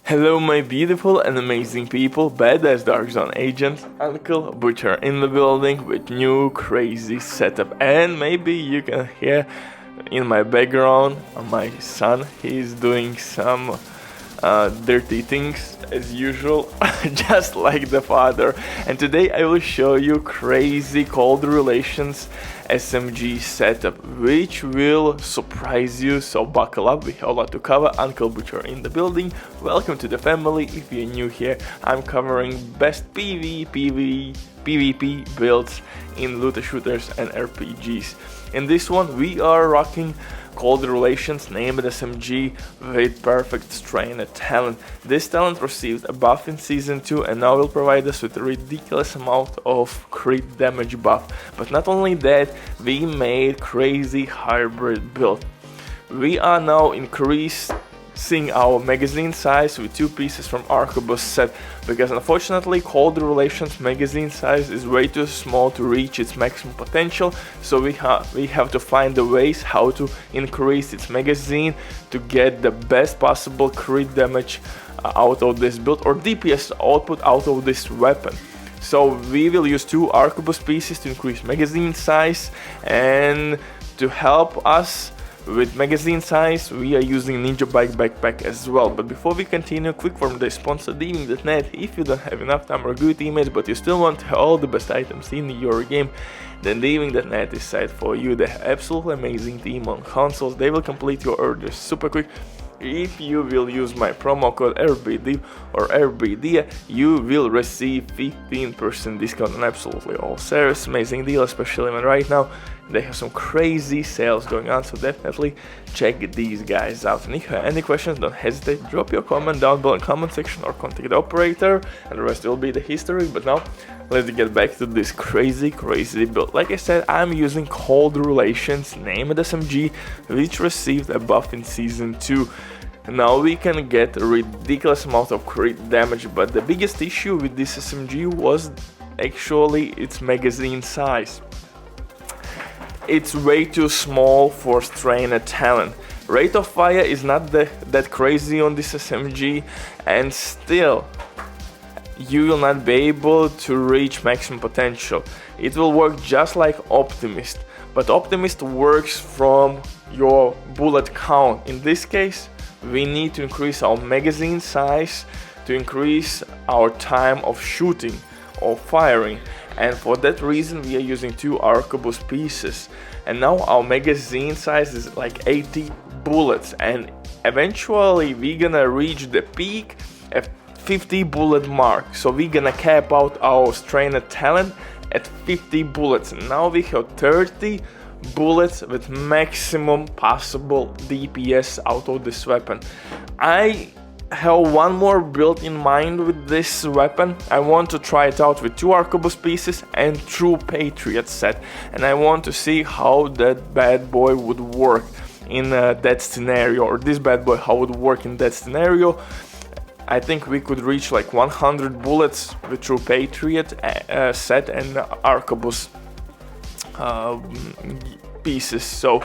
Hello my beautiful and amazing people, badass Dark Zone agent, Uncle Butcher in the building with new crazy setup. And maybe you can hear in my background my son, he's doing some dirty things as usual, just like the father. And today I will show you crazy cold relations SMG setup, which will surprise you, so buckle up, we have a lot to cover. Uncle Butcher in the building, welcome to the family. If you're new here, I'm covering best PvP builds in looter shooters and RPGs. In this one we are rocking Cold Relations named SMG with perfect Strandh talent. This talent received a buff in Season 2 and now will provide us with a ridiculous amount of crit damage buff. But not only that, we made crazy hybrid build. We are now increasing our magazine size with 2 pieces from Arquebus set, because unfortunately Cold Relations magazine size is way too small to reach its maximum potential, so we have to find the ways how to increase its magazine to get the best possible crit damage out of this build, or DPS output out of this weapon. So we will use 2 Arquebus pieces to increase magazine size, and to help us with magazine size, we are using Ninjabike backpack as well. But before we continue, quick from the sponsor DMG.net. If you don't have enough time or good teammates, but you still want all the best items in your game, then DMG.net is site for you. They have absolutely amazing team on consoles. They will complete your orders super quick. If you will use my promo code RBD or RBD, you will receive 15% discount on absolutely all service. Amazing deal, especially when right now they have some crazy sales going on, so definitely check these guys out. And if you have any questions, don't hesitate, drop your comment down below in the comment section or contact the operator, and the rest will be the history. But now let's get back to this crazy build. Like I said, I'm using Cold Relations named SMG, which received a buff in Season 2. Now we can get a ridiculous amount of crit damage, but the biggest issue with this SMG was actually its magazine size. It's way too small for Strandh talent. Rate of fire is not that crazy on this SMG, and still you will not be able to reach maximum potential. It will work just like Optimist, but Optimist works from your bullet count. In this case, we need to increase our magazine size to increase our time of shooting or firing, and for that reason we are using 2 Arquebus pieces. And now our magazine size is like 80 bullets, and eventually we're gonna reach the peak at 50 bullet mark, so we're gonna cap out our Strandh talent at 50 bullets. Now we have 30 bullets with maximum possible DPS out of this weapon. I have one more build in mind with this weapon. I want to try it out with 2 Arquebus pieces and True Patriot set, and I want to see how that bad boy would work in that scenario, or this bad boy how it would work in that scenario. I think we could reach like 100 bullets with True Patriot set and Arquebus pieces. So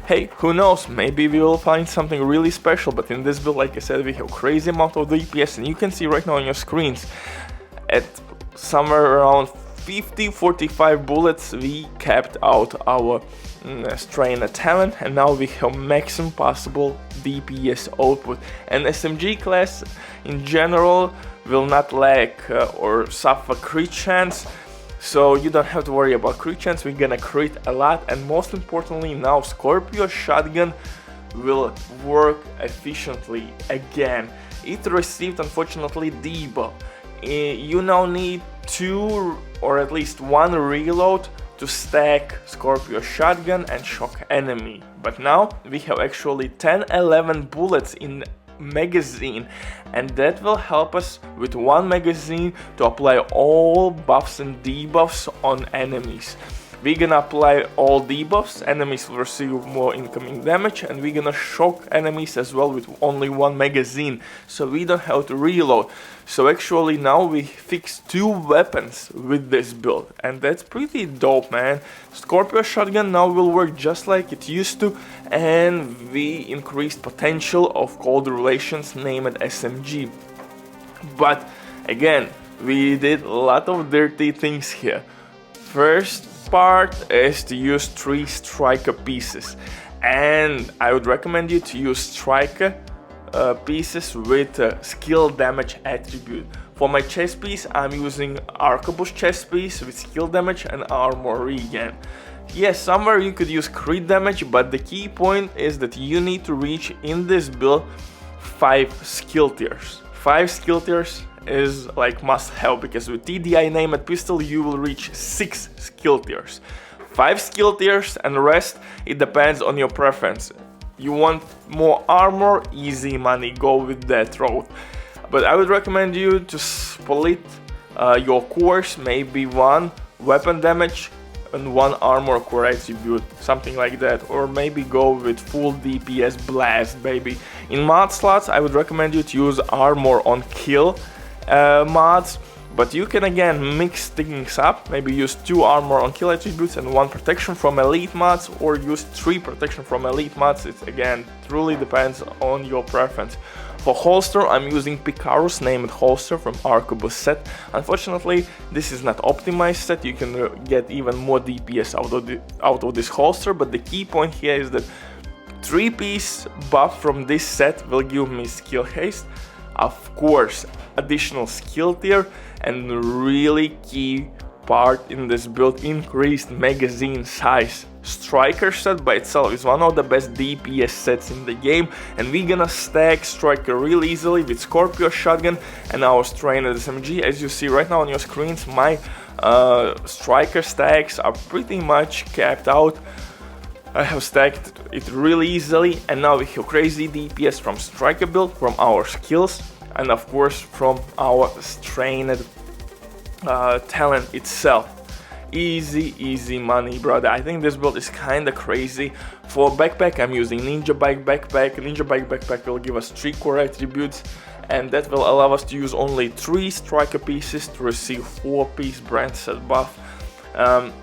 hey, who knows, maybe we will find something really special. But in this build, like I said, we have crazy amount of DPS, and you can see right now on your screens at somewhere around 50-45 bullets we capped out our Strandh talent, and now we have maximum possible DPS output. And SMG class in general will not lack or suffer crit chance, so you don't have to worry about crit chance. We're gonna crit a lot, and most importantly now Scorpio shotgun will work efficiently again. It received unfortunately debuff. You now need 2 or at least 1 reload to stack Scorpio shotgun and shock enemy, but now we have actually 10-11 bullets in magazine, and that will help us with 1 magazine to apply all buffs and debuffs on enemies. We're gonna apply all debuffs, enemies will receive more incoming damage, and we're gonna shock enemies as well with only 1 magazine, so we don't have to reload. So actually now we fixed 2 weapons with this build, and that's pretty dope, man. Scorpio shotgun now will work just like it used to, and we increased potential of Cold Relations named SMG. But again, we did a lot of dirty things here. First part is to use 3 striker pieces, and I would recommend you to use striker pieces with skill damage attribute. For my chest piece, I'm using arquebus chest piece with skill damage and armor regen. Yes, somewhere you could use crit damage, but the key point is that you need to reach in this build 5 skill tiers. 5 skill tiers is like must have, because with TDI named pistol you will reach 6 skill tiers. 5 skill tiers, and the rest it depends on your preference. You want more armor, easy money, go with that road. But I would recommend you to split your cores, maybe 1 weapon damage and 1 armor core attribute, something like that, or maybe go with full DPS blast, baby. In mod slots, I would recommend you to use armor on kill mods, but you can again mix things up, maybe use 2 armor on kill attributes and 1 protection from elite mods, or use 3 protection from elite mods. It again truly depends on your preference. For holster, I'm using Picarus named holster from Arquebus set. Unfortunately, this is not optimized set. You can get even more DPS out of this holster, but the key point here is that 3-piece buff from this set will give me skill haste, of course additional skill tier, and really key part in this build, increased magazine size. Striker set by itself is one of the best DPS sets in the game, and we're gonna stack Striker real easily with Scorpio shotgun and our Strandh SMG. As you see right now on your screens, my Striker stacks are pretty much capped out. I have stacked it really easily, and now we have crazy DPS from Striker build, from our skills, and of course from our Strandh talent itself. Easy money, brother. I think this build is kinda crazy. For backpack, I'm using Ninjabike backpack. Ninjabike backpack will give us 3 core attributes, and that will allow us to use only 3 striker pieces to receive 4-piece brand set buff.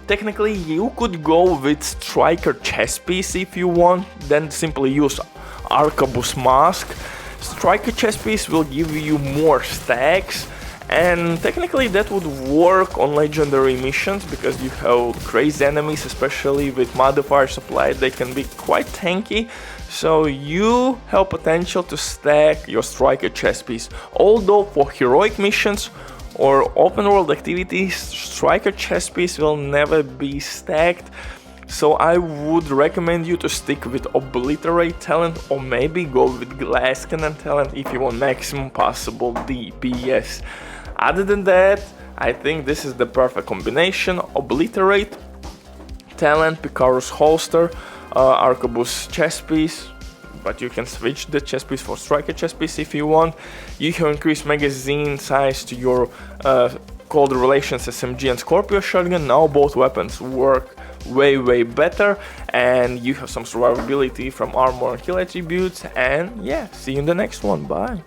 Technically, you could go with striker chest piece if you want, then simply use arquebus mask. Striker chest piece will give you more stacks, and technically that would work on legendary missions, because you have crazy enemies, especially with modifier supply. They can be quite tanky, so you have potential to stack your striker chest piece. Although for heroic missions or open world activities, striker chest piece will never be stacked. So I would recommend you to stick with Obliterate talent, or maybe go with Glass Cannon talent if you want maximum possible DPS. Other than that, I think this is the perfect combination. Obliterate talent, Picarus holster, arquebus chest piece, but you can switch the chest piece for striker chest piece if you want. You have increased magazine size to your Cold Relations SMG and Scorpio shotgun. Now both weapons work way better, and you have some survivability from armor and kill attributes. And yeah, see you in the next one. Bye.